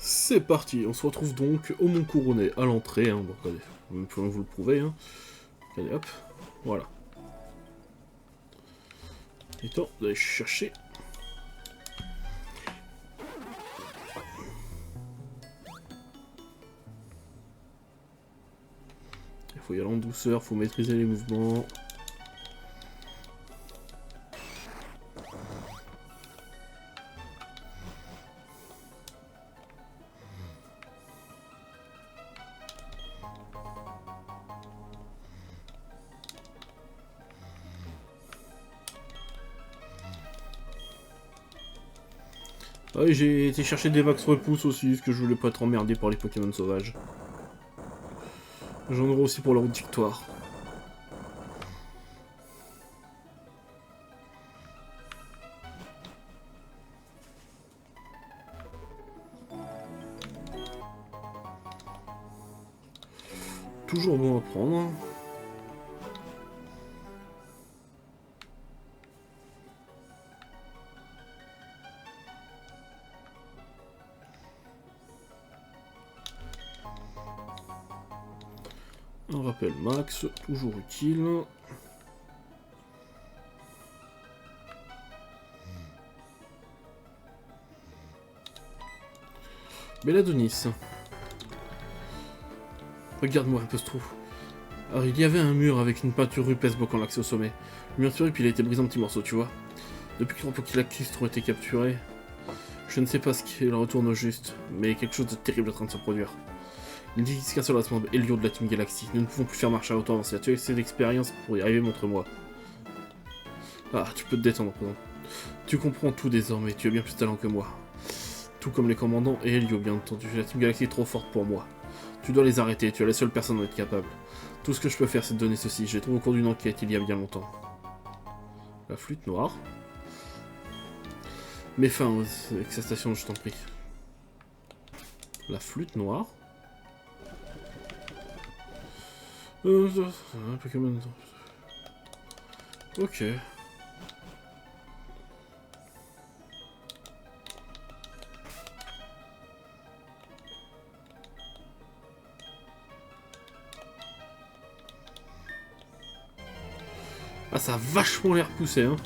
C'est parti, on se retrouve donc au Mont Couronné, à l'entrée, hein. Bon, allez, vous pouvez vous le prouver, hein. Allez hop, voilà. Et temps d'aller chercher. Il faut y aller en douceur, faut maîtriser les mouvements. Ah oui, j'ai été chercher des Max Repousse aussi, parce que je voulais pas être emmerdé par les Pokémon sauvages. J'en aurai aussi pour la route victoire. Toujours bon à prendre. Un rappel max, toujours utile. Belladonis. Regarde-moi un peu ce trou. Alors il y avait un mur avec une peinture rupestre bloquant l'accès au sommet. Le mur puis il a été brisé en petits morceaux, tu vois. Depuis que Pokélacrist ont été capturés, je ne sais pas ce qu'il retourne au juste, mais quelque chose de terrible est en train de se produire. Une discussion responsable Helio de la Team Galaxy. Nous ne pouvons plus faire marche à autant avancée. Tu as assez d'expérience pour y arriver, montre-moi. Ah, tu peux te détendre, présent. Tu comprends tout désormais, tu as bien plus de talent que moi. Tout comme les commandants et Helio, bien entendu. La Team Galaxy est trop forte pour moi. Tu dois les arrêter, tu es la seule personne à être capable. Tout ce que je peux faire, c'est te donner ceci. J'ai trouvé au cours d'une enquête il y a bien longtemps. La flûte noire. Mets fin aux exaltations, je t'en prie. La flûte noire. Pokémon. Ok. Ah, ça a vachement l'air poussé, hein.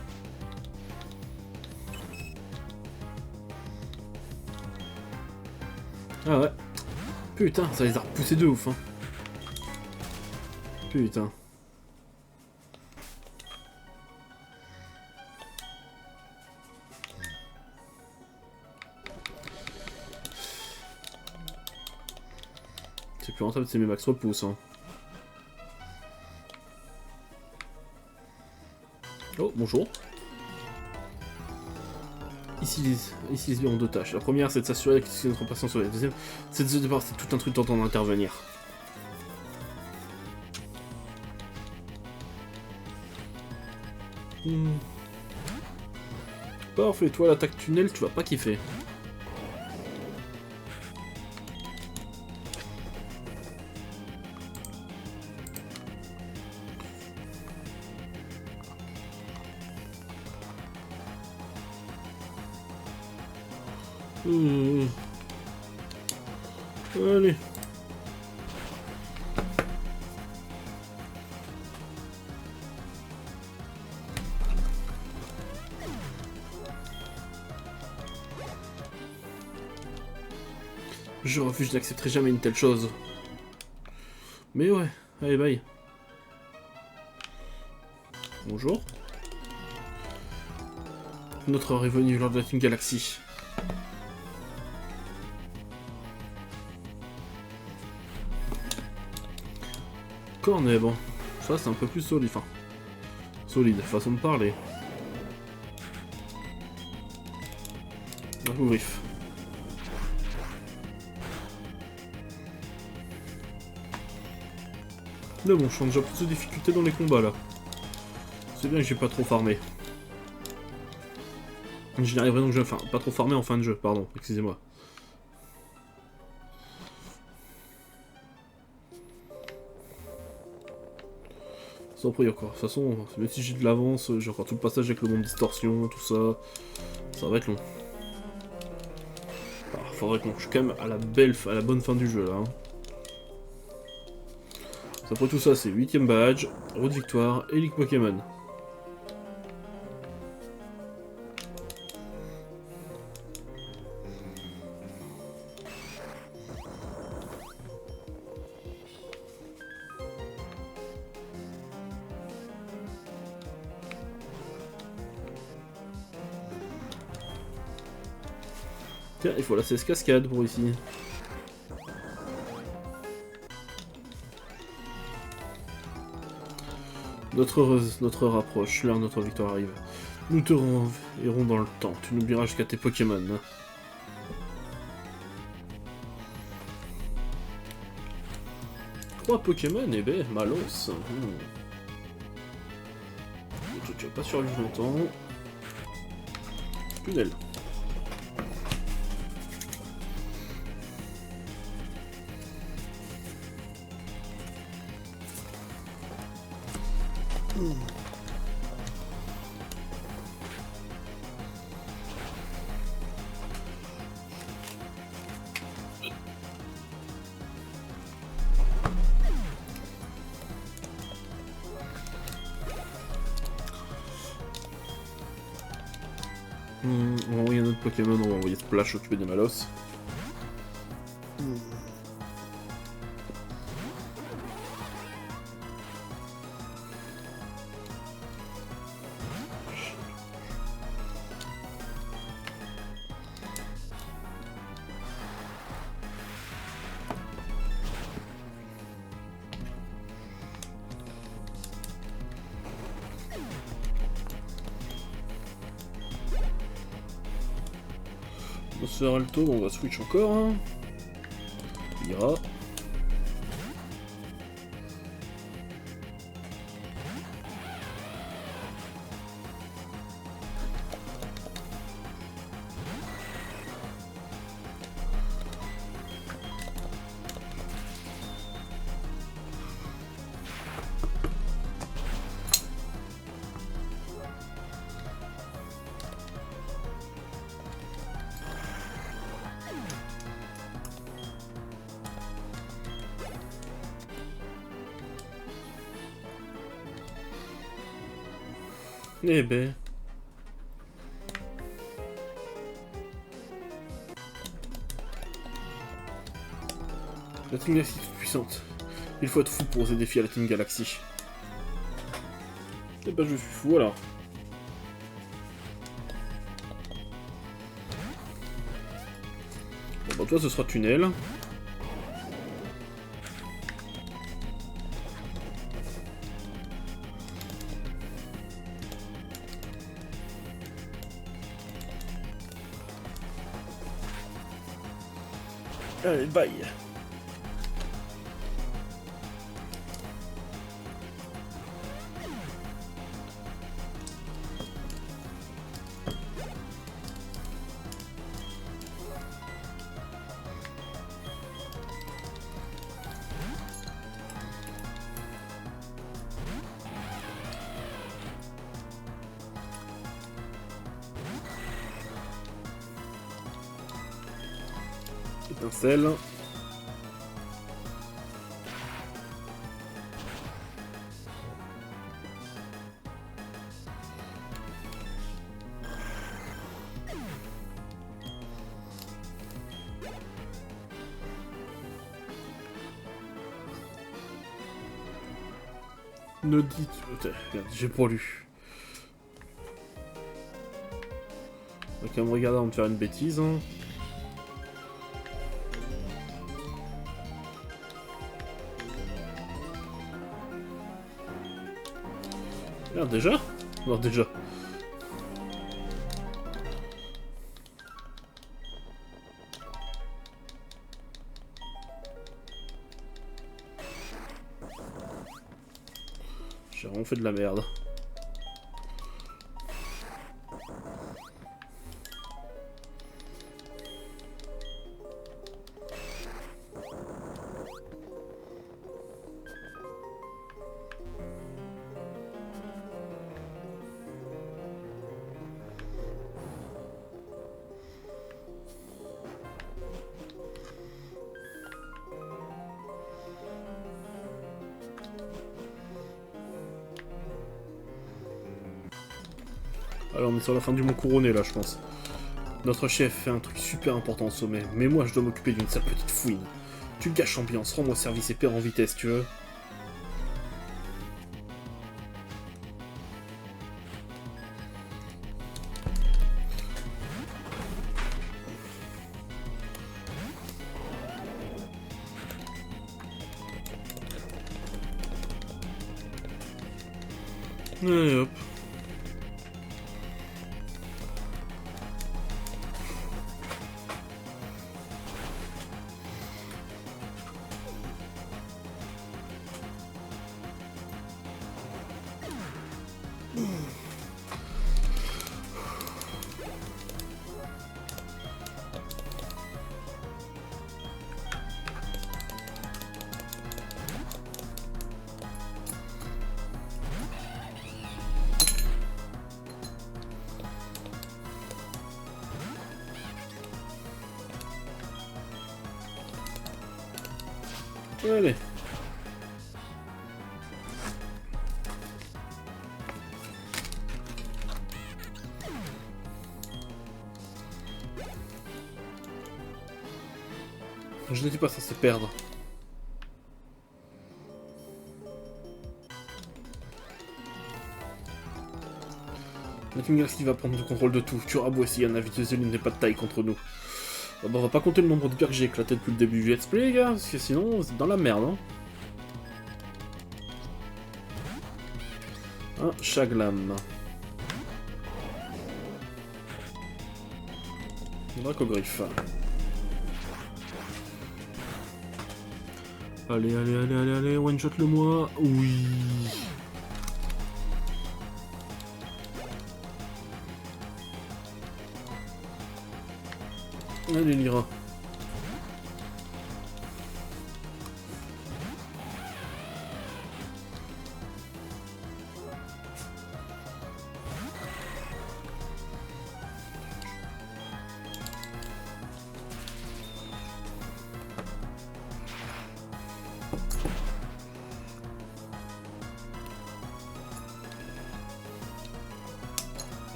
Ah ouais. Putain, ça les a repoussés de ouf, hein. Putain. C'est plus rentable, c'est mes max repousse, hein. Oh, bonjour. Ici les sbires ont deux tâches. La première, c'est de s'assurer que notre patient sur la deuxième, c'est de se débarrasser de tout un truc tentant d'intervenir. Parfait, toi l'attaque tunnel, tu vas pas kiffer. Allez. Je refuse, je n'accepterai jamais une telle chose. Mais ouais, allez bye. Bonjour. Notre heure est venue lors de la Team Galaxy. Cornet, bon. Ça c'est un peu plus solide, enfin. Solide, façon de parler. Un griffe. Mais bon, je sens déjà plus de difficultés dans les combats là. C'est bien que j'ai pas trop farmé. Je n'y arriverai donc jamais. Enfin, pas trop farmé en fin de jeu, pardon, excusez-moi. Sans prier quoi. De toute façon, même si j'ai de l'avance, j'ai encore tout le passage avec le monde distorsion, tout ça. Ça va être long. faudrait qu'on touche quand même à la bonne fin du jeu là. Hein. Après tout ça, c'est 8ème badge, route victoire et Ligue Pokémon. Tiens, il faut la 16 cascade pour ici. Notre heureuse, notre heure approche, l'heure de notre victoire arrive. Nous te renverrons dans le temps, tu n'oublieras jusqu'à tes Pokémon. Hein. Trois Pokémon, eh ben, Malos. Tu vas pas survivre longtemps. Tunnel. On va envoyer un autre Pokémon, on va envoyer Splash s'occuper des Malos. On se fera le tour, on va switch encore. Hein. Ira. Eh ben. La Team Galaxy est toute puissante. Il faut être fou pour oser défier la Team Galaxy. Eh ben je suis fou alors. Bon bah toi ce sera tunnel. Allez, bye. Étincelle. Ne dites... Regarde, j'ai pas lu. On va quand même regarder avant de faire une bêtise. Hein. Merde, déjà? Non, déjà. J'ai vraiment fait de la merde. Alors on est sur la fin du mont couronné là, je pense. Notre chef fait un truc super important au sommet, mais moi je dois m'occuper d'une sale petite fouine. Tu gâches l'ambiance, rends-moi service et perds en vitesse, tu veux. Allez hop. Allez. Je ne dis pas ça, c'est perdre. Natingalski va prendre le contrôle de tout. Tu auras beau essayer, un avis de Zéline n'est pas de taille contre nous. Bon, bah, on va pas compter le nombre de bières que j'ai éclaté depuis le début du let's play, les gars, parce que sinon, c'est dans la merde, hein. Un Chaglam. Dracogriffe. Allez, allez, allez, allez, allez, one shot le moi. Oui. Allez, Lyra.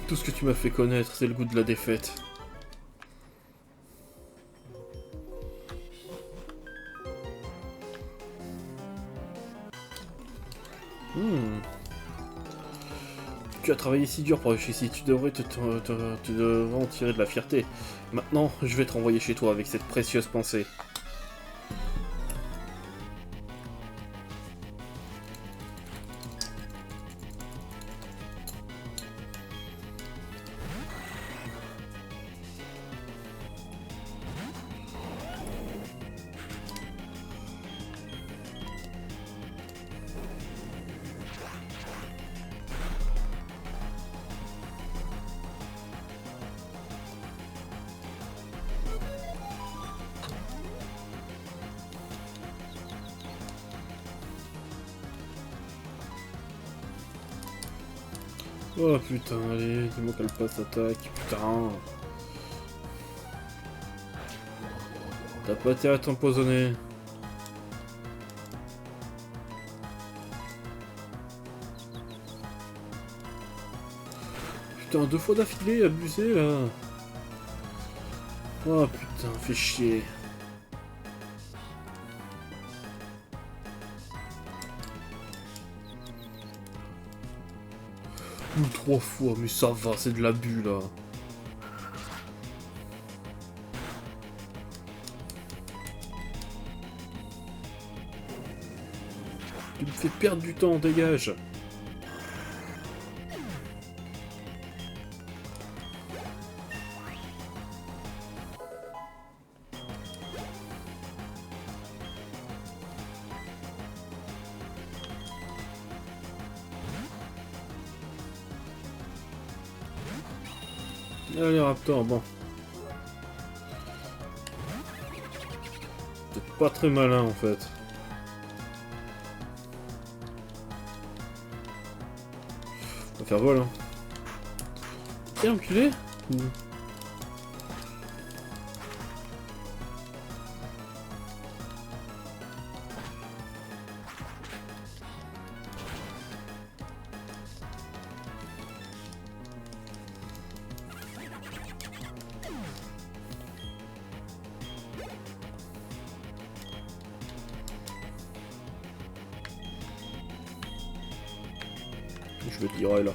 Tout ce que tu m'as fait connaître, c'est le goût de la défaite. Tu as travaillé si dur pour aller ici, tu devrais tu devrais en tirer de la fierté. Maintenant, je vais te renvoyer chez toi avec cette précieuse pensée. Oh putain, allez, dis-moi qu'elle passe attaque, putain. T'as pas intérêt à t'empoisonner. Putain, 2 fois d'affilée, abusé là. Oh putain, fais chier. Ou 3 fois, mais ça va, c'est de l'abus là. Tu me fais perdre du temps, dégage. Allez, Raptor, bon. Peut-être pas très malin en fait. On va faire vol, hein. Tiens, enculé. Je vais te dire, là.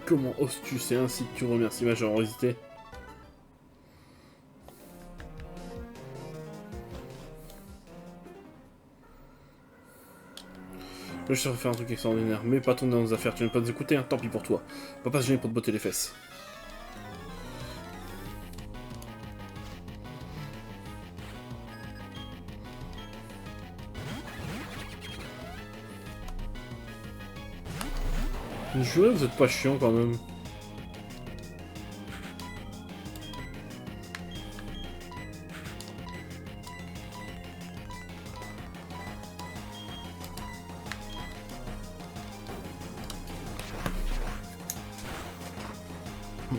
Comment oses-tu? C'est ainsi que tu remercies ma générosité. Je saurais faire un truc extraordinaire, mais pas ton dans nos affaires, tu n'aimes pas nous écouter, hein, tant pis pour toi. Va pas se gêner pour te botter les fesses. Je vous êtes pas chiant quand même.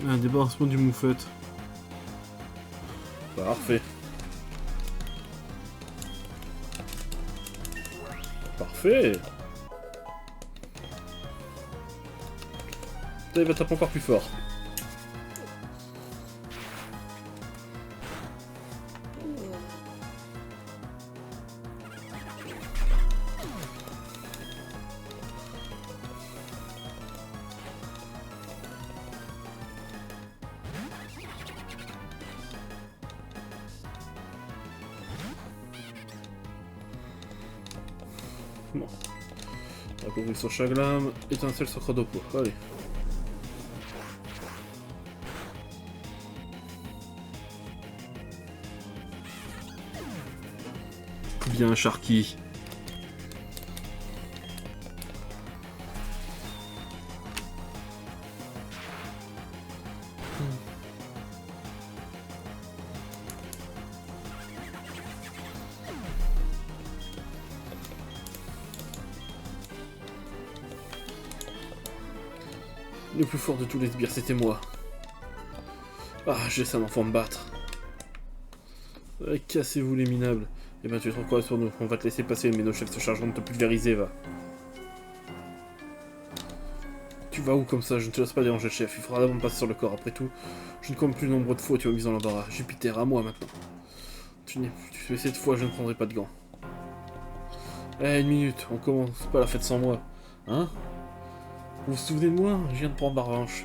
Un débarrassement du moufette. Parfait. Parfait. Il va taper encore plus fort. Bon. On va couvrir sur chaque lame. Étincelle sur Crodopo. Allez. Bien, Sharky. Le plus fort de tous les sbires, c'était moi. Ah, je laisse un enfant me battre. Cassez-vous les minables. Eh ben tu es trop quoi sur nous, on va te laisser passer, mais nos chefs se chargeront de te pulvériser, va. Tu vas où comme ça? Je ne te laisse pas déranger le chef, il faudra d'abord me passer sur le corps, après tout. Je ne compte plus le nombre de fois où tu m'as mis dans l'embarras. Jupiter, à moi maintenant. Tu fais cette fois, je ne prendrai pas de gants. Eh, une minute, on commence pas la fête sans moi. Hein? Vous vous souvenez de moi? Je viens de prendre ma revanche.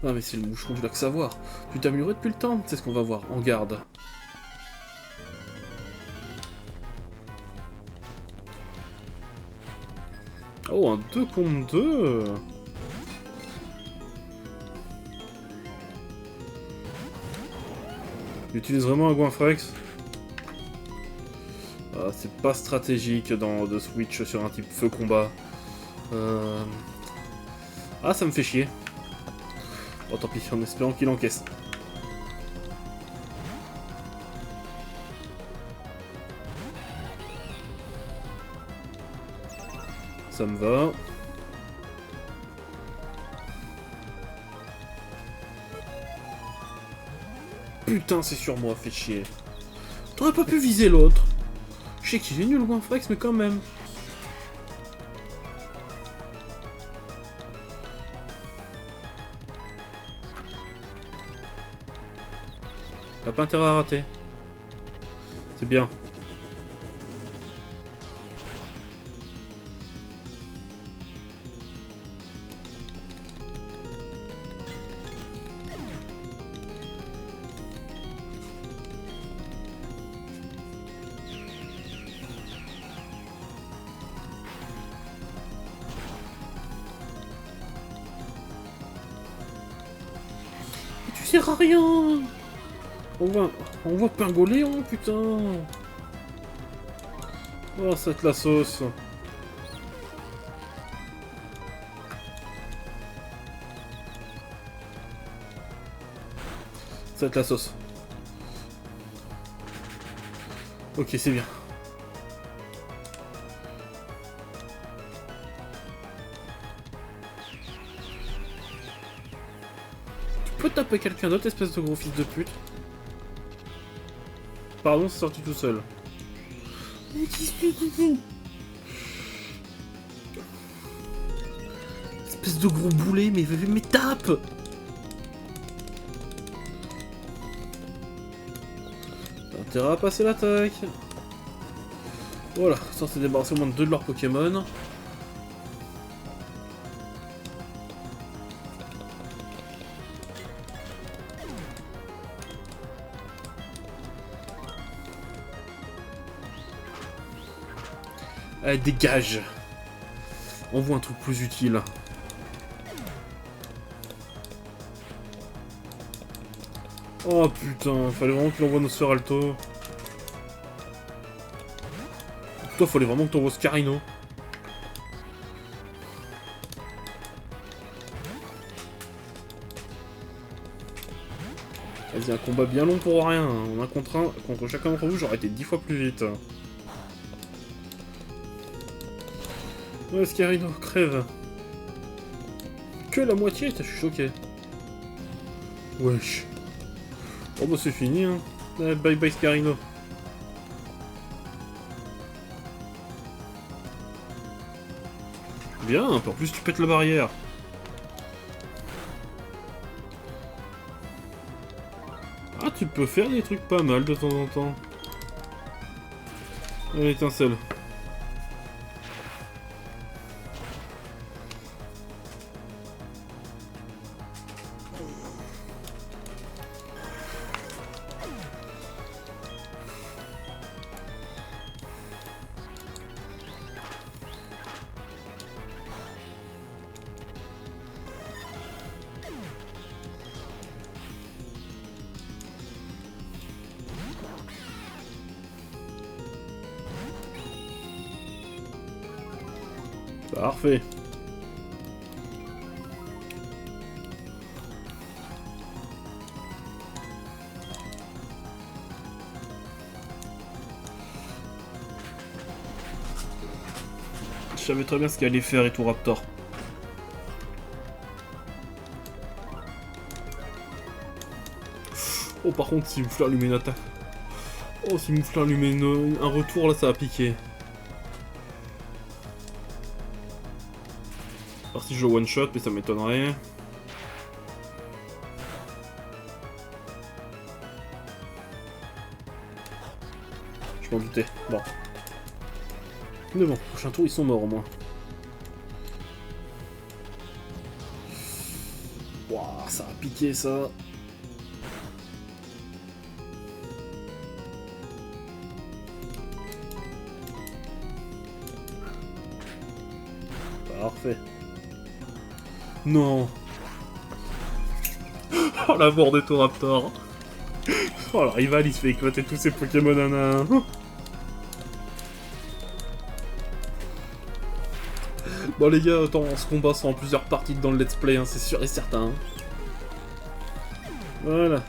Ah mais c'est le moucheron du lac Savoir. Tu t'es amélioré depuis le temps, c'est ce qu'on va voir. En garde. Oh, un 2 contre 2. J'utilise vraiment un Goinfrex. Ah, c'est pas stratégique de switch sur un type feu combat. Ah, ça me fait chier. Oh, tant pis, en espérant qu'il encaisse. Ça me va. Putain, c'est sur moi, fait chier. T'aurais pas pu viser l'autre. Je sais qu'il est nul, Goinfrex, mais quand même. T'as pas intérêt à rater. C'est bien. Tu sers à rien. On voit Pingoléon, putain. Oh, ça va être la sauce. Ça va être la sauce. Ok, c'est bien. peux taper quelqu'un d'autre, espèce de gros fils de pute? Pardon, c'est sorti tout seul. Espèce de gros boulet, mais tape! T'as intérêt à passer l'attaque. Voilà, ça s'est débarrassé au moins de 2 de leurs Pokémon. Allez, dégage! On voit un truc plus utile. Oh putain, fallait vraiment qu'il envoie nos Sferalto. Toi, fallait vraiment que t'envoies Scarino. Vas-y, un combat bien long pour rien. En un contre un, contre chacun d'entre vous, j'aurais été 10 fois plus vite. Ouais, Scarino, crève. Que la moitié, je suis choqué. Wesh. Oh bah c'est fini, hein. Bye bye Scarino. Bien, en plus tu pètes la barrière. Ah, tu peux faire des trucs pas mal de temps en temps. Allez, étincelle. Parfait. Je savais très bien ce qu'il allait faire et tout Raptor. Oh par contre si Moufleur lui met une attaque. Oh si Moufleur lui met un retour là ça va piquer. Alors si je one shot mais ça m'étonnerait. Je m'en doutais. Bon. Mais bon, prochain tour ils sont morts au moins. Wouah, ça a piqué ça. Parfait. Non. Oh la mort de Toraptor. Oh la rival il se fait éclater tous ses Pokémon un à un. Bon les gars, attends, ce combat sera en plusieurs parties dans le let's play, hein, c'est sûr et certain. Voilà.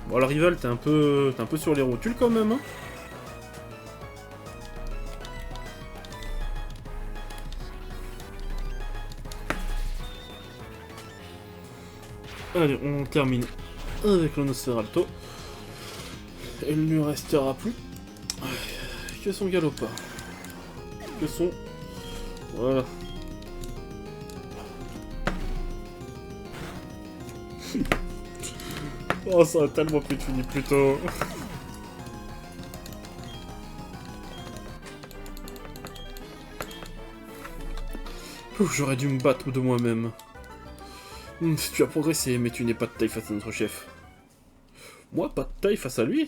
Bon, la rival, t'es un peu sur les rotules quand même, hein. Allez, on termine avec le Nosferalto. Il ne lui restera plus que son Galopin. Que son... Voilà. Oh, ça a tellement pu être fini plus tôt. J'aurais dû me battre de moi-même. Tu as progressé, mais tu n'es pas de taille face à notre chef. Moi, pas de taille face à lui?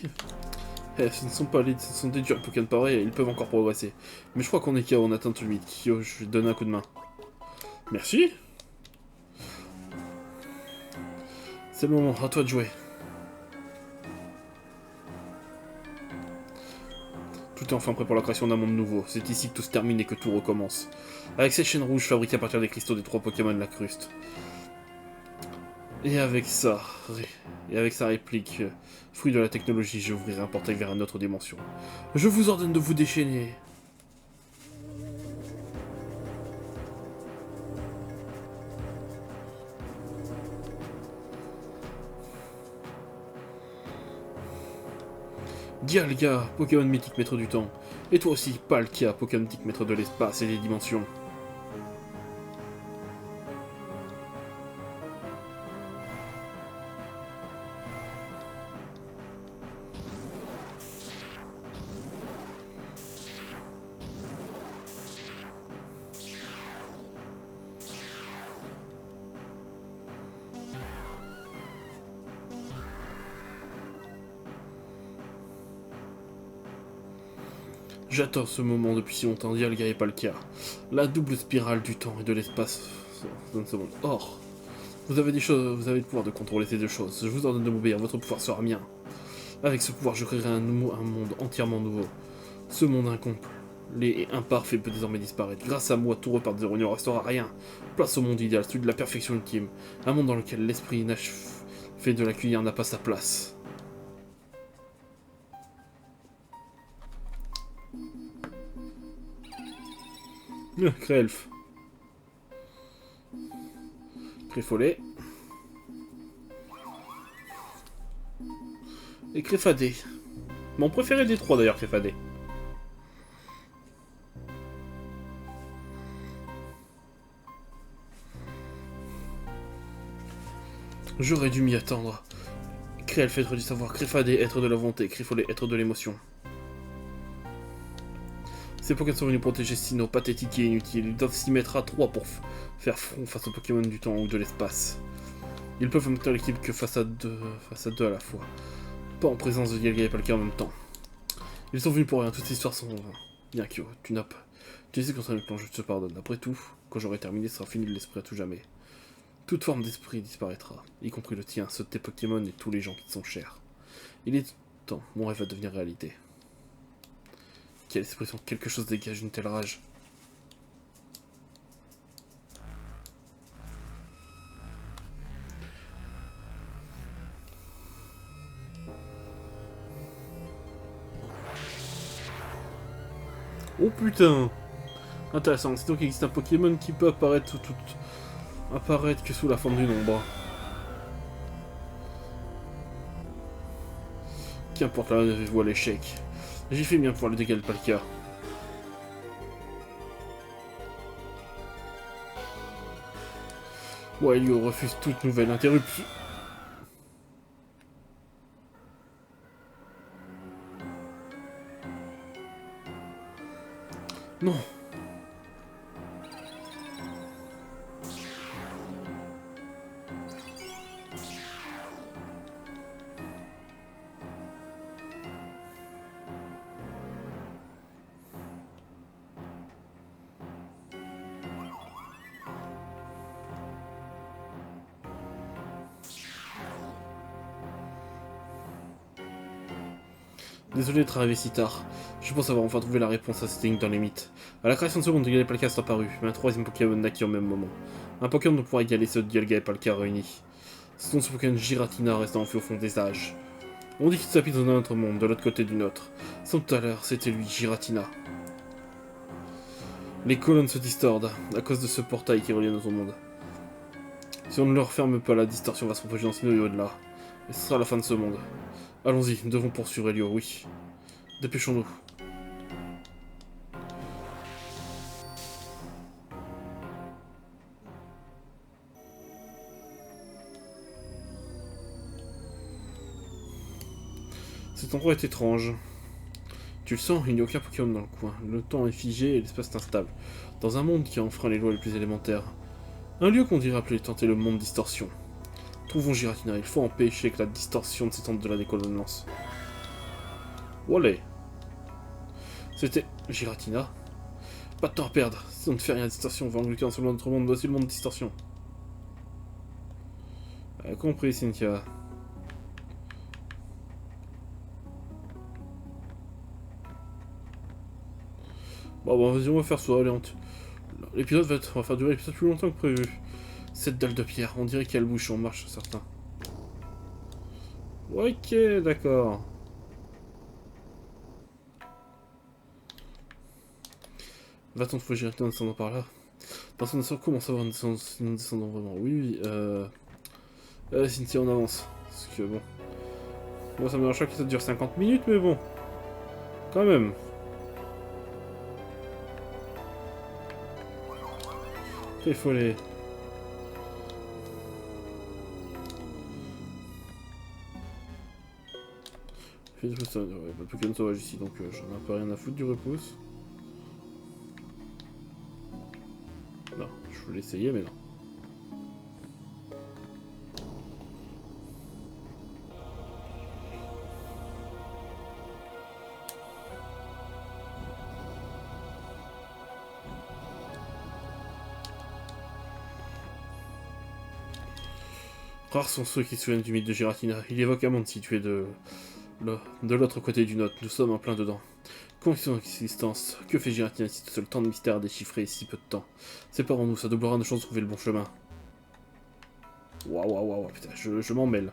Ce ne sont pas les... Ce sont des durs Pokémon pareils, ils peuvent encore progresser. Mais je crois qu'on est KO, on atteint le 8. Kyo, je lui donne un coup de main. Merci. C'est le moment, à toi de jouer. Tout est enfin prêt pour la création d'un monde nouveau. C'est ici que tout se termine et que tout recommence. Avec cette chaîne rouge fabriquée à partir des cristaux des 3 Pokémon de la cruste. Et avec sa réplique, fruit de la technologie, j'ouvrirai un portail vers une autre dimension. Je vous ordonne de vous déchaîner. Dialga, Pokémon mythique maître du temps. Et toi aussi, Palkia, Pokémon mythique maître de l'espace et des dimensions. J'attends ce moment depuis si longtemps, Dialga et Palkia. La double spirale du temps et de l'espace dans ce monde. Or, vous avez le pouvoir de contrôler ces deux choses. Je vous ordonne de m'obéir, votre pouvoir sera mien. Avec ce pouvoir, je créerai un monde entièrement nouveau. Ce monde incomplet et imparfait peut désormais disparaître. Grâce à moi, tout repart de zéro, il ne restera rien. Place au monde idéal, celui de la perfection ultime. Un monde dans lequel l'esprit fait de la cuillère n'a pas sa place. Crelf. Créfollet. Et Créfadé. Mon préféré des trois d'ailleurs, Créfadé. J'aurais dû m'y attendre. Crelf, être du savoir, Créfadé, être de la volonté, Créfollet, être de l'émotion. Ces Pokémon sont venus protéger Sinnoh, pathétiques et inutiles. Ils doivent s'y mettre à trois pour faire front face aux Pokémon du temps ou de l'espace. Ils peuvent monter l'équipe que face à deux à la fois. Pas en présence de Dialga et Palkia en même temps. Ils sont venus pour rien, toutes ces histoires sont... Bien Kyo, tu n'as pas... Tu sais contre le plan, je te pardonne. Après tout, quand j'aurai terminé, ce sera fini de l'esprit à tout jamais. Toute forme d'esprit disparaîtra, y compris le tien, ceux de tes Pokémon et tous les gens qui te sont chers. Il est temps, mon rêve va devenir réalité. Quelle expression, quelque chose dégage une telle rage. Oh putain! Intéressant, c'est donc qu'il existe un Pokémon qui peut apparaître apparaître que sous la forme d'une ombre. Qu'importe, là, je vois l'échec. J'ai fait bien pour le dégât de Palkia. Ouais, Elio refuse toute nouvelle interruption. Non. Désolé d'être arrivé si tard. Je pense avoir enfin trouvé la réponse à cette énigme dans les mythes. À la création de ce monde, Dialga et Palkia sont apparus, mais un troisième Pokémon naquit au même moment. Un Pokémon ne pourra égaler ceux de Dialga et Palkia réunis. Ce sont ce Pokémon Giratina restant enfui au fond des âges. On dit qu'il s'habite dans un autre monde, de l'autre côté du nôtre. Sans tout à l'heure, c'était lui, Giratina. Les colonnes se distordent à cause de ce portail qui relie notre monde. Si on ne le referme pas, la distorsion va se propager dans ce milieu au-delà. Et ce sera la fin de ce monde. Allons-y, nous devons poursuivre Elio, oui. Dépêchons-nous. Cet endroit est étrange. Tu le sens, il n'y a aucun Pokémon dans le coin. Le temps est figé et l'espace est instable. Dans un monde qui enfreint les lois les plus élémentaires. Un lieu qu'on dirait appeler tenter le monde distorsion. Trouvons Giratina, il faut empêcher que la distorsion ne s'étende de la décolonnance. Wallay. C'était Giratina. Pas de temps à perdre. Si on ne fait rien à distorsion, on va engloutir dans ce monde, notre monde, voici le monde distorsion. Compris, Cynthia. Bon, vas-y, on va faire ça, allez, l'épisode on va faire durer l'épisode plus longtemps que prévu. Cette dalle de pierre, on dirait qu'elle bouge en marche, certains. Ok, d'accord. Va-t-on trouver Giratina en descendant par là? Dans son descendant, comment savoir nous descendons vraiment? Oui, Cynthia, on avance. Parce que bon. Bon, ça me dérange pas que ça dure 50 minutes, mais bon. Quand même. Il faut les... Ouais, pas de Pokémon sauvage ici, donc j'en ai un peu rien à foutre du repousse. Non, je voulais essayer, mais non. Rares sont ceux qui se souviennent du mythe de Giratina. Il évoque un monde situé de l'autre côté du Note. Nous sommes en plein dedans. Conviction d'existence. Que fait Giratina si tout seul tant de mystères à déchiffrer et si peu de temps? Séparons-nous, ça doublera nos chances de trouver le bon chemin. Waouh, waouh, waouh, putain, je m'en mêle.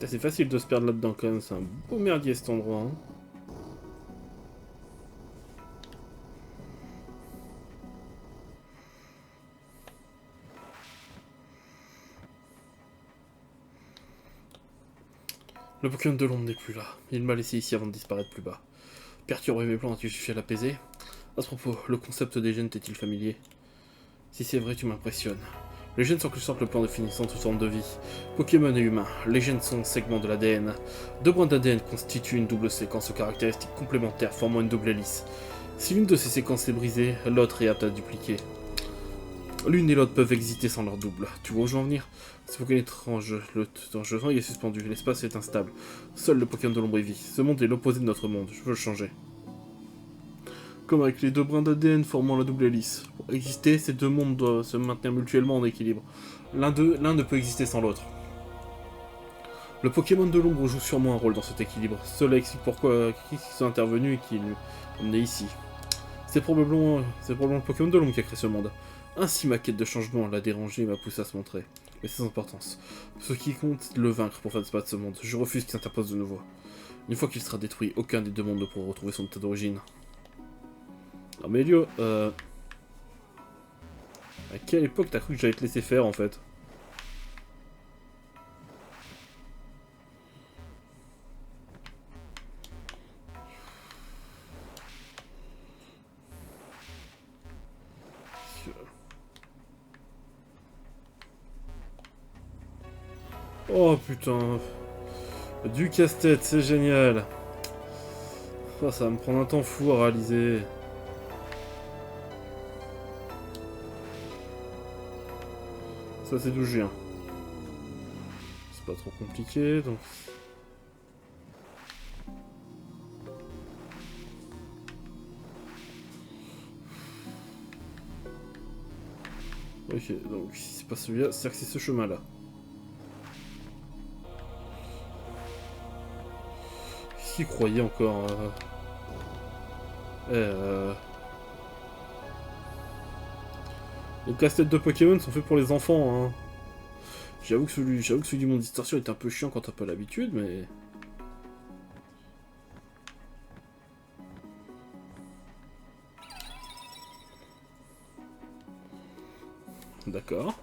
C'est facile de se perdre là-dedans quand même, c'est un beau merdier cet endroit. Hein. Le Pokémon de l'ombre n'est plus là. Il m'a laissé ici avant de disparaître plus bas. Perturber mes plans a-t-il suffi à l'apaiser? À ce propos, le concept des gènes t'est-il familier? Si c'est vrai, tu m'impressionnes. Les gènes sont que sorte le plan définissant toute forme de vie. Pokémon et humains, les gènes sont un segment de l'ADN. Deux brins d'ADN constituent une double séquence aux caractéristiques complémentaires formant une double hélice. Si l'une de ces séquences est brisée, l'autre est apte à dupliquer. L'une et l'autre peuvent exister sans leur double. Tu vois où je veux en venir? C'est Pokémon étrange. Le temps est suspendu. L'espace est instable. Seul le Pokémon de l'ombre est vie. Ce monde est l'opposé de notre monde. Je veux le changer. Comme avec les deux brins d'ADN formant la double hélice. Pour exister, ces deux mondes doivent se maintenir mutuellement en équilibre. L'un ne peut exister sans l'autre. Le Pokémon de l'ombre joue sûrement un rôle dans cet équilibre. Cela explique pourquoi ils sont intervenus et qu'ils l'ont emmené ici. C'est probablement le Pokémon de l'ombre qui a créé ce monde. Ainsi, ma quête de changement l'a dérangé et m'a poussé à se montrer. Mais c'est sans importance. Ce qui compte, c'est de le vaincre pour faire disparaître ce monde. Je refuse qu'il s'interpose de nouveau. Une fois qu'il sera détruit, aucun des deux mondes ne pourra retrouver son état d'origine. Alors, Mélio, à quelle époque t'as cru que j'allais te laisser faire, en fait? Oh, putain. Du casse-tête, c'est génial. Oh, ça va me prendre un temps fou à réaliser. Ça, c'est d'où je viens. C'est pas trop compliqué, donc... Ok, donc si c'est pas celui-là, c'est-à-dire que c'est ce chemin-là. Qu'est-ce qu'il croyait encore Les casse-têtes de Pokémon sont faits pour les enfants, hein. J'avoue que celui du monde distorsion est un peu chiant quand t'as pas l'habitude, mais... D'accord.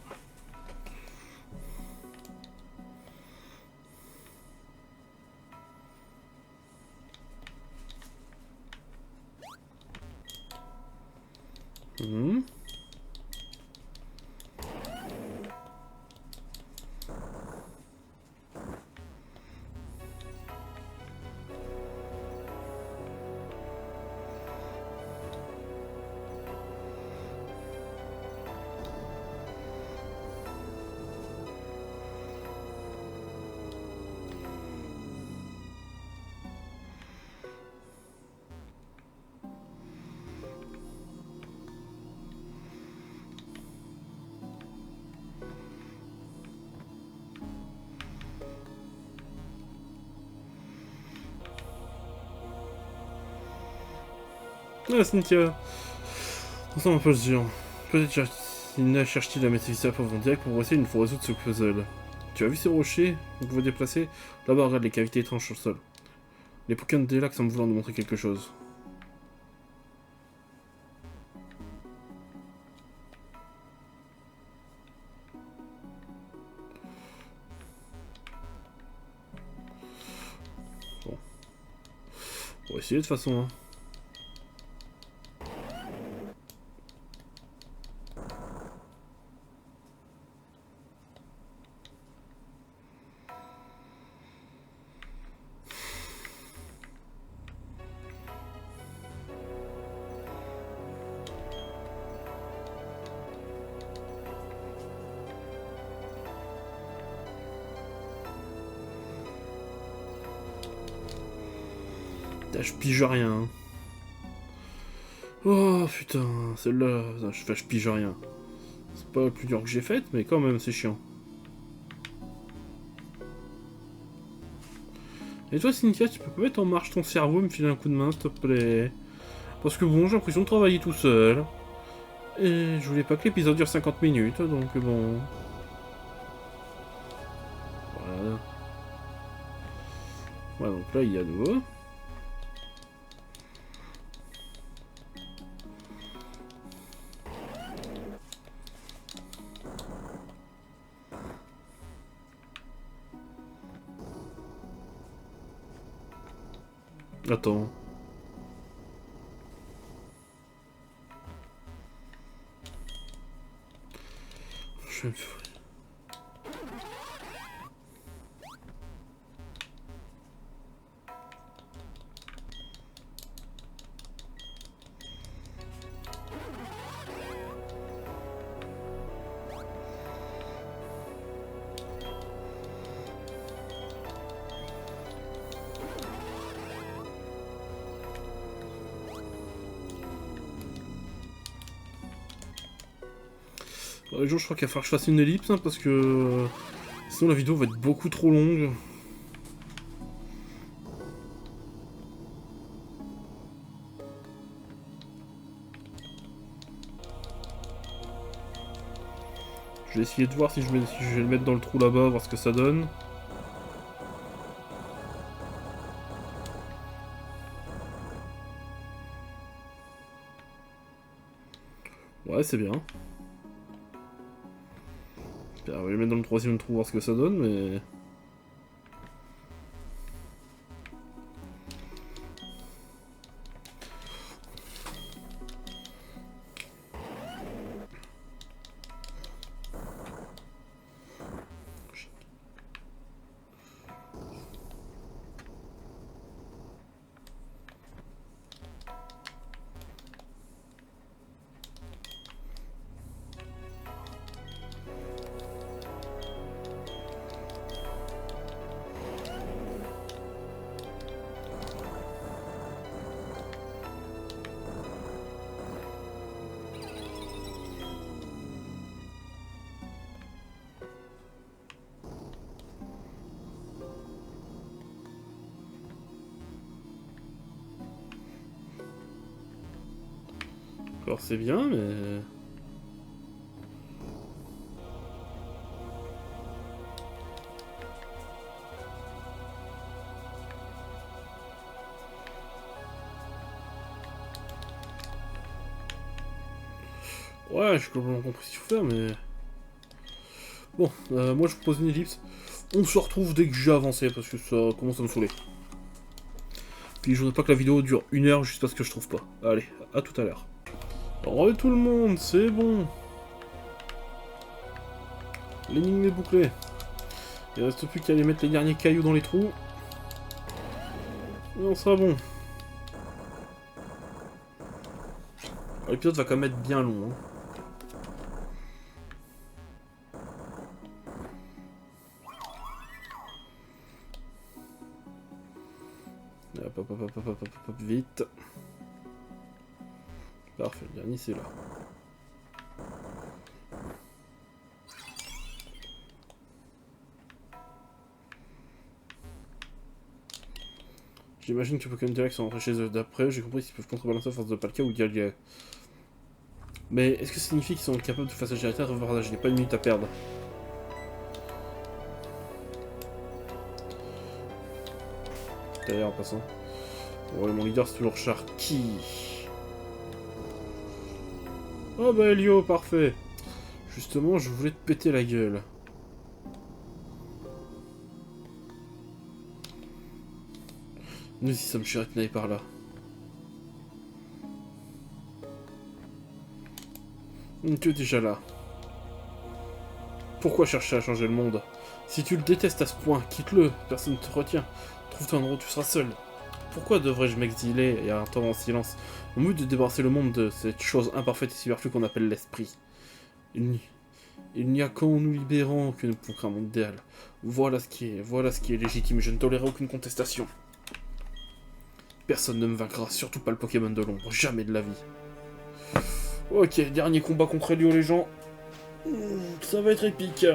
Mhm. Ah, Cynthia. On sent un peu ce géant. Peut-être cherche-t-il à mettre ses affaires en direct pour essayer de nous résoudre ce puzzle. Tu as vu ces rochers qu'on pouvait déplacer? Là-bas, regarde les cavités étranges sur le sol. Les Pokémon des lacs semblent vouloir nous montrer quelque chose. Bon. On va essayer de toute façon, hein. Je pige rien. Hein. Oh putain, celle-là, je pige rien. C'est pas le plus dur que j'ai fait, mais quand même, c'est chiant. Et toi, Cynthia, tu peux pas mettre en marche ton cerveau et me filer un coup de main, s'il te plaît? Parce que bon, j'ai l'impression de travailler tout seul. Et je voulais pas que l'épisode dure 50 minutes, donc bon... Voilà. Voilà, donc là, il y a à nouveau. Attends. Je... Les jours, je crois qu'il va falloir que je fasse une ellipse, hein, parce que... Sinon la vidéo va être beaucoup trop longue. Je vais essayer de voir si je vais le mettre dans le trou là-bas, voir ce que ça donne. Ouais, c'est bien. Je vais le mettre dans le troisième trou, voir ce que ça donne, mais... Alors c'est bien, mais... Ouais, j'ai complètement compris ce qu'il faut faire, mais... Bon, moi je vous pose une ellipse. On se retrouve dès que j'ai avancé, parce que ça commence à me saouler. Puis je voudrais pas que la vidéo dure 1 heure juste parce que je trouve pas. Allez, à tout à l'heure. Re tout le monde, c'est bon. L'énigme est bouclée. Il reste plus qu'à aller mettre les derniers cailloux dans les trous. Et on sera bon. L'épisode va quand même être bien long. Hein. Hop, vite. Parfait, le dernier c'est là. J'imagine que Pokémon Direct sont rentrés chez eux. D'après, j'ai compris qu'ils peuvent contrebalancer à force de Palkia ou Dialga. Mais est-ce que ça signifie qu'ils sont capables de face à Girata et revoir là? Je n'ai pas une minute à perdre. D'ailleurs, en passant. Ouais, mon leader c'est toujours Sharky. Oh bah Elio, parfait. Justement, je voulais te péter la gueule. Nous y sommes Shirakinae par là. Tu es déjà là. Pourquoi chercher à changer le monde? Si tu le détestes à ce point, quitte-le, personne ne te retient. Trouve-toi un endroit où tu seras seul. Pourquoi devrais-je m'exiler et attendre en silence? Mon but est de débarrasser le monde de cette chose imparfaite et superflue qu'on appelle l'esprit. Il n'y a qu'en nous libérant que nous pouvons créer un monde idéal. Voilà ce qui est légitime, je ne tolérerai aucune contestation. Personne ne me vaincra, surtout pas le Pokémon de l'ombre, jamais de la vie. Ok, dernier combat contre Elio les gens. Ça va être épique.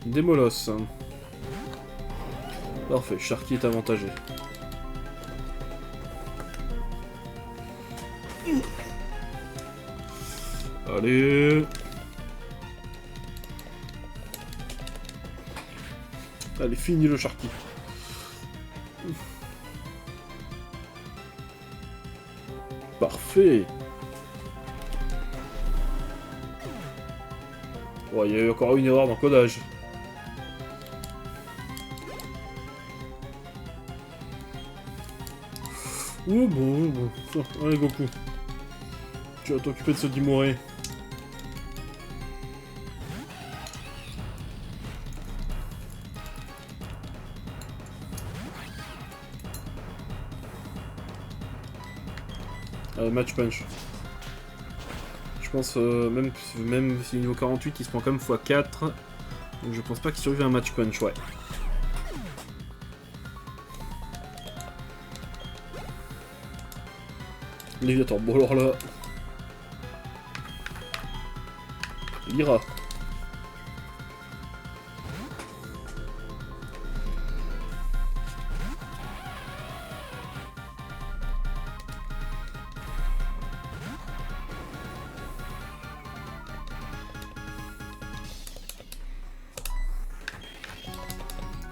Démolos. Parfait, Sharky est avantagé. Allez. Allez, fini le Sharky. Parfait. Oh, il y a eu encore une erreur d'encodage. Oh bon. Allez Goku. Tu vas t'occuper de ce Dimoré. Match punch. Je pense même si niveau 48 il se prend comme x4. Donc je pense pas qu'il survive à un match punch, ouais. Léviator, bon alors là. Lyra.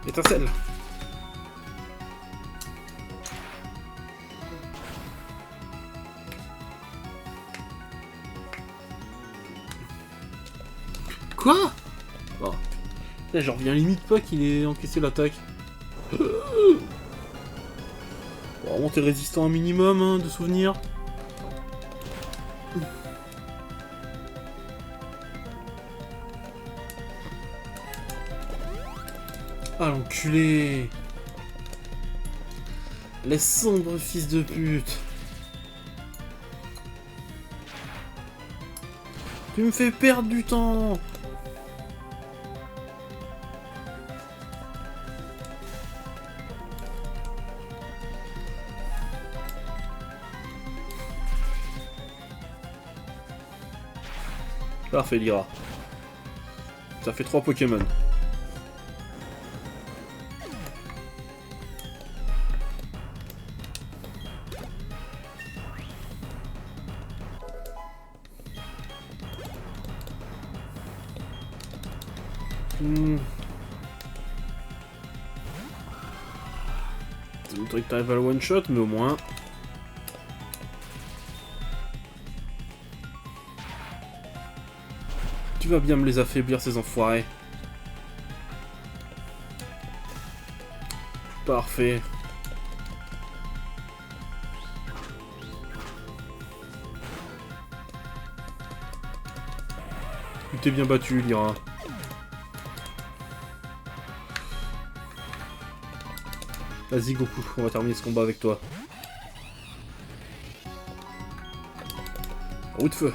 Étincelle. Quoi? Oh. Là, j'en reviens limite pas qu'il ait encaissé l'attaque. Vraiment, t'es résistant un minimum hein, de souvenirs. Ah l'enculé! Les sombres fils de pute! Tu me fais perdre du temps! Parfait, Lyra. Ça fait 3 Pokémon. Ça me dirait que t'arrives à le one shot, mais au moins. Tu vas bien me les affaiblir, ces enfoirés. Parfait. t'es bien battu, Lyra. Vas-y, Goku, on va terminer ce combat avec toi. Roue de feu.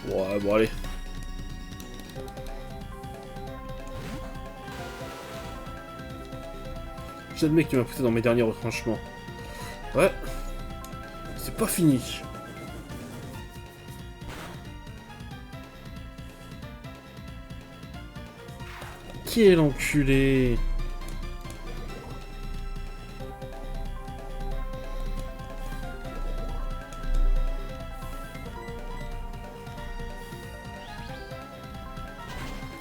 Ouais, bon, allez. J'admets que tu m'as poussé dans mes derniers retranchements. Ouais. C'est pas fini. Qui est l'enculé?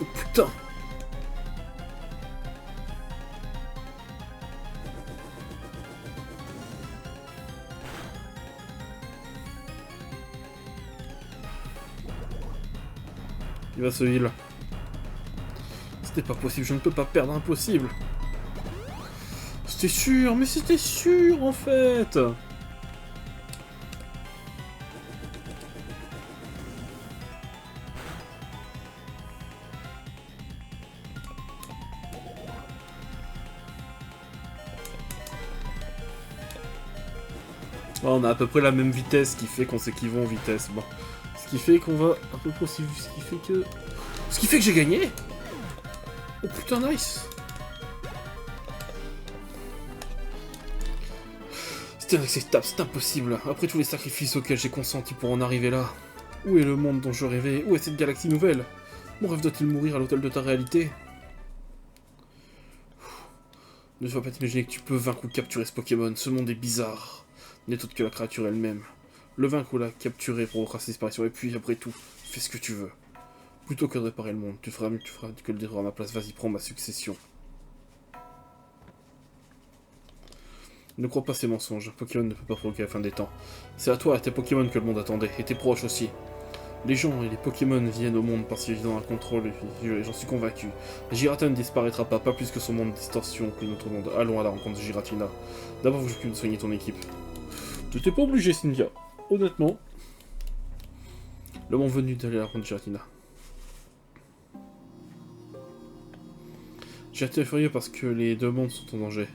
Oh putain! Il va se heal. C'était pas possible, je ne peux pas perdre, impossible. C'était sûr, mais c'était sûr en fait. Oh, on a à peu près la même vitesse, ce qui fait qu'on s'équivaut en vitesse. Bon, ce qui fait qu'on va un peu aussi, ce qui fait que j'ai gagné. Oh putain, nice. C'est inacceptable, c'est impossible. Après tous les sacrifices auxquels j'ai consenti pour en arriver là. Où est le monde dont je rêvais? Où est cette galaxie nouvelle? Mon rêve doit-il mourir à l'hôtel de ta réalité? Ne dois pas t'imaginer que tu peux vaincre ou capturer ce Pokémon. Ce monde est bizarre. N'est autre que la créature elle-même. Le vaincre ou la capturer provoquera sa disparition. Et puis, après tout, fais ce que tu veux. Plutôt que de réparer le monde, tu feras mieux que le détruire à ma place. Vas-y, prends ma succession. Ne crois pas ces mensonges. Pokémon ne peut pas provoquer la fin des temps. C'est à toi et à tes Pokémon que le monde attendait. Et tes proches aussi. Les gens et les Pokémon viennent au monde parce qu'ils ont un contrôle, et j'en suis convaincu. Giratina ne disparaîtra pas plus que son monde de distorsion que notre monde. Allons à la rencontre de Giratina. D'abord, je m'occupe de soigner ton équipe. Tu t'es pas obligé, Cynthia. Honnêtement. Le moment venu d'aller à la rencontre de Giratina. J'ai été furieux parce que les deux mondes sont en danger.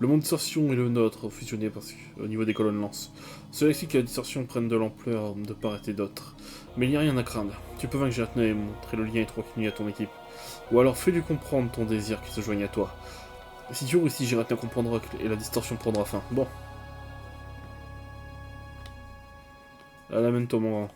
Le monde distorsion et le nôtre ont fusionné au niveau des colonnes lance. Cela explique que la distorsion prenne de l'ampleur de part et d'autre. Mais il n'y a rien à craindre. Tu peux vaincre Giratina et montrer le lien étroit qui unit à ton équipe. Ou alors fais-lui comprendre ton désir qu'il se joigne à toi. Si tu réussis, Giratina comprendra et la distorsion prendra fin. Bon. À la mène-toi, mon grand.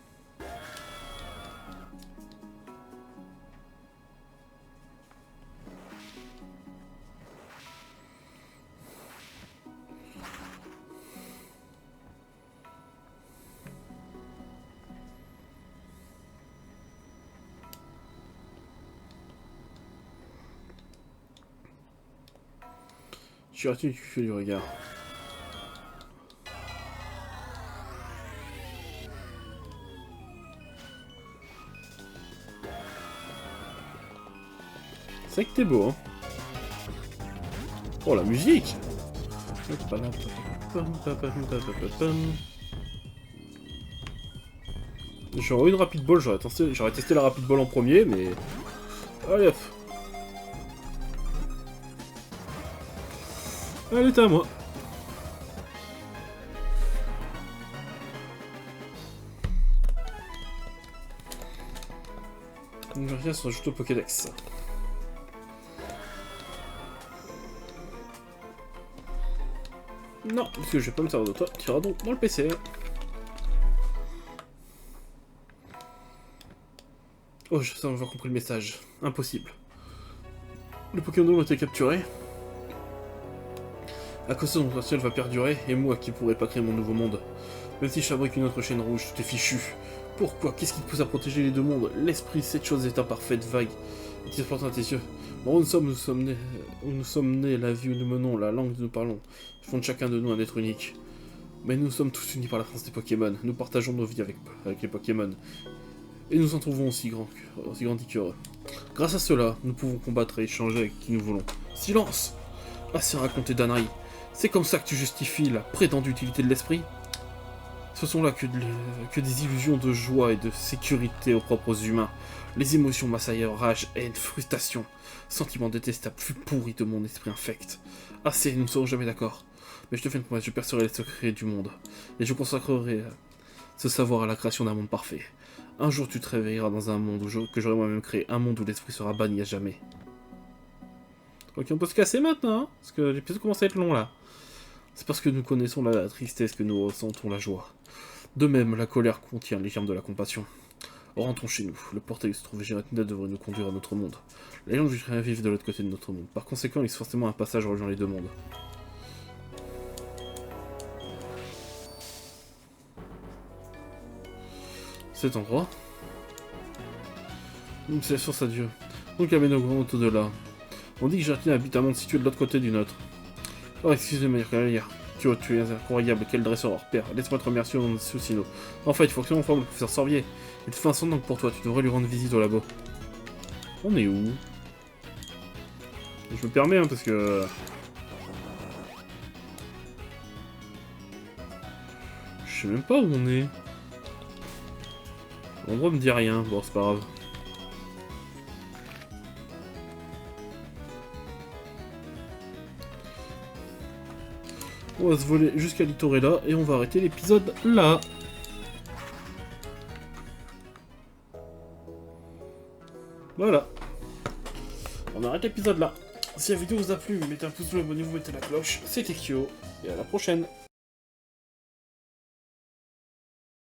Giratina, tu fais du regard. C'est vrai que t'es beau, hein. Oh, la musique! J'aurais eu une rapide ball, j'aurais testé la rapide ball en premier, mais... Allez hop! Allez, t'es à moi! On revient sur juste au Pokédex. Non, parce que je vais pas me servir de toi, tu iras donc dans le PC. Oh, je sens avoir compris le message. Impossible. Le Pokémon a été capturé. À cause de son potentiel va perdurer, et moi qui pourrais pas créer mon nouveau monde. Même si je fabrique une autre chaîne rouge, tout est fichu. Pourquoi? Qu'est-ce qui te pousse à protéger les deux mondes? L'esprit, cette chose est imparfaite, vague, et qui se porte à tes yeux. Bon, où nous sommes nés, la vie où nous menons, la langue que nous parlons, font de chacun de nous un être unique. Mais nous sommes tous unis par la force des Pokémon. Nous partageons nos vies avec les Pokémon. Et nous en trouvons aussi grandis qu'heureux. Grâce à cela, nous pouvons combattre et échanger avec qui nous voulons. Silence! Assez raconté d'âneries. C'est comme ça que tu justifies la prétendue utilité de l'esprit? Ce sont là que des illusions de joie et de sécurité aux propres humains. Les émotions m'assaillent, rage, haine, frustration. Sentiments détestables, plus pourris de mon esprit infect. Assez, nous ne serons jamais d'accord. Mais je te fais une promesse, je percerai les secrets du monde. Et je consacrerai ce savoir à la création d'un monde parfait. Un jour tu te réveilleras dans un monde que j'aurai moi-même créé, un monde où l'esprit sera banni à jamais. Ok, on peut se casser maintenant, hein, parce que l'épisode commence à être long là. C'est parce que nous connaissons la tristesse que nous ressentons la joie. De même, la colère contient les germes de la compassion. Rentrons chez nous. Le portail où se trouve Giratina devrait nous conduire à notre monde. Les lions vivent de l'autre côté de notre monde. Par conséquent, il existe forcément un passage reliant les deux mondes. Cet endroit. C'est la source à Dieu. Donc amène au grand au-delà. On dit que Giratina habite un monde situé de l'autre côté du nôtre. Oh, excusez-moi, tu es incroyable, quel dresseur hors pair. Laisse-moi te remercier au nom de Susino. En fait, il faut que l'on forme le professeur Sorbier. Il te fait un son donc pour toi, tu devrais lui rendre visite au labo. On est où? Je me permets, hein, parce que... Je sais même pas où on est. L'endroit me dit rien, bon c'est pas grave. On va se voler jusqu'à Litorella et on va arrêter l'épisode là. Voilà. On arrête l'épisode là. Si la vidéo vous a plu, mettez un pouce bleu, abonnez-vous, mettez la cloche. C'était Kyo et à la prochaine.